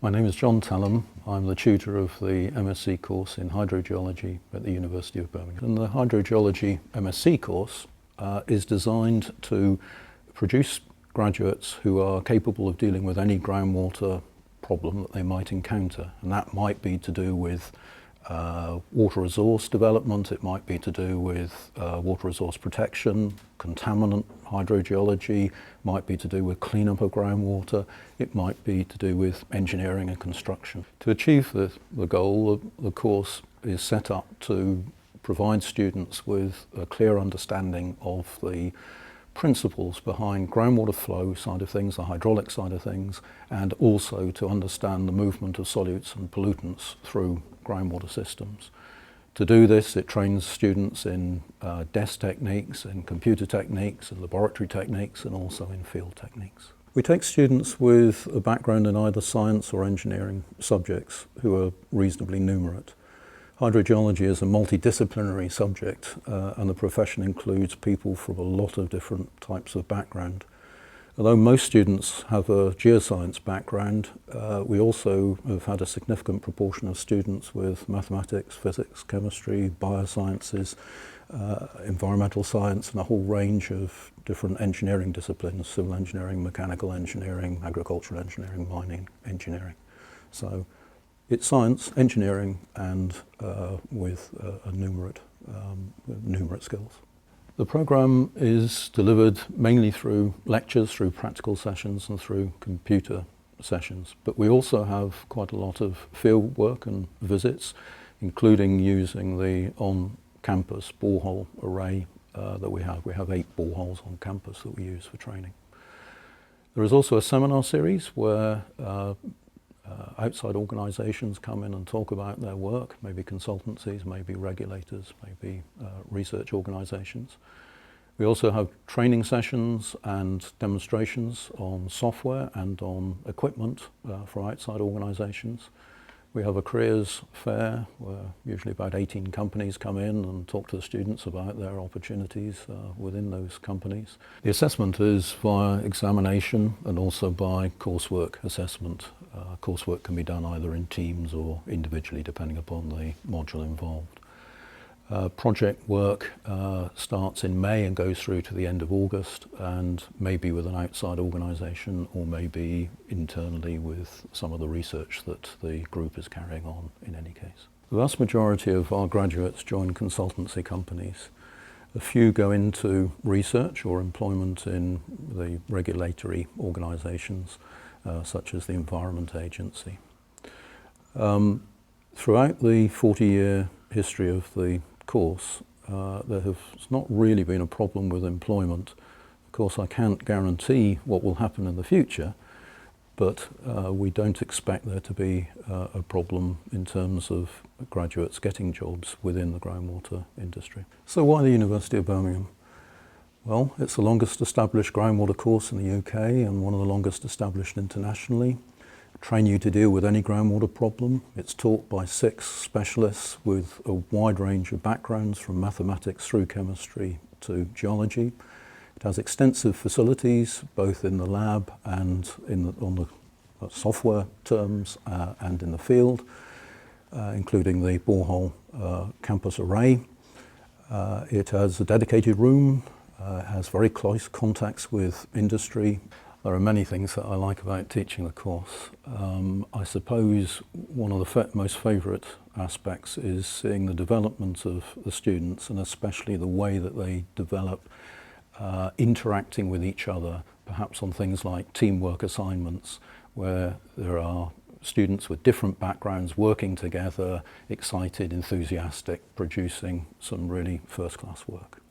My name is John Tellam. I'm the tutor of the MSc course in Hydrogeology at the University of Birmingham. And the Hydrogeology MSc course is designed to produce graduates who are capable of dealing with any groundwater problem that they might encounter. And that might be to do with water resource development, it might be to do with water resource protection, contaminant hydrogeology, might be to do with cleanup of groundwater, it might be to do with engineering and construction. To achieve the goal, the course is set up to provide students with a clear understanding of the principles behind groundwater flow side of things, the hydraulic side of things, and also to understand the movement of solutes and pollutants through groundwater systems. To do this, it trains students in desk techniques, in computer techniques, in laboratory techniques, and also in field techniques. We take students with a background in either science or engineering subjects who are reasonably numerate. Hydrogeology is a multidisciplinary subject and the profession includes people from a lot of different types of background. Although most students have a geoscience background, we also have had a significant proportion of students with mathematics, physics, chemistry, biosciences, environmental science, and a whole range of different engineering disciplines: civil engineering, mechanical engineering, agricultural engineering, mining engineering. So it's science, engineering, and with numerate skills. The programme is delivered mainly through lectures, through practical sessions and through computer sessions, but we also have quite a lot of field work and visits, including using the on-campus borehole array that we have. We have 8 boreholes on campus that we use for training. There is also a seminar series where outside organisations come in and talk about their work, maybe consultancies, maybe regulators, maybe research organisations. We also have training sessions and demonstrations on software and on equipment for outside organisations. We have a careers fair where usually about 18 companies come in and talk to the students about their opportunities within those companies. The assessment is via examination and also by coursework assessment. Coursework can be done either in teams or individually depending upon the module involved. Project work starts in May and goes through to the end of August, and maybe with an outside organisation or maybe internally with some of the research that the group is carrying on in any case. The vast majority of our graduates join consultancy companies. A few go into research or employment in the regulatory organisations such as the Environment Agency. Throughout the 40-year history of the course, there has not really been a problem with employment. Of course, I can't guarantee what will happen in the future, but we don't expect there to be a problem in terms of graduates getting jobs within the groundwater industry. So why the University of Birmingham? Well, it's the longest established groundwater course in the UK and one of the longest established internationally. Train you to deal with any groundwater problem. It's taught by 6 specialists with a wide range of backgrounds from mathematics through chemistry to geology. It has extensive facilities both in the lab and on the software terms and in the field, including the borehole campus array. It has a dedicated room, has very close contacts with industry. There are many things that I like about teaching the course. I suppose one of the most favourite aspects is seeing the development of the students, and especially the way that they develop interacting with each other, perhaps on things like teamwork assignments, where there are students with different backgrounds working together, excited, enthusiastic, producing some really first-class work.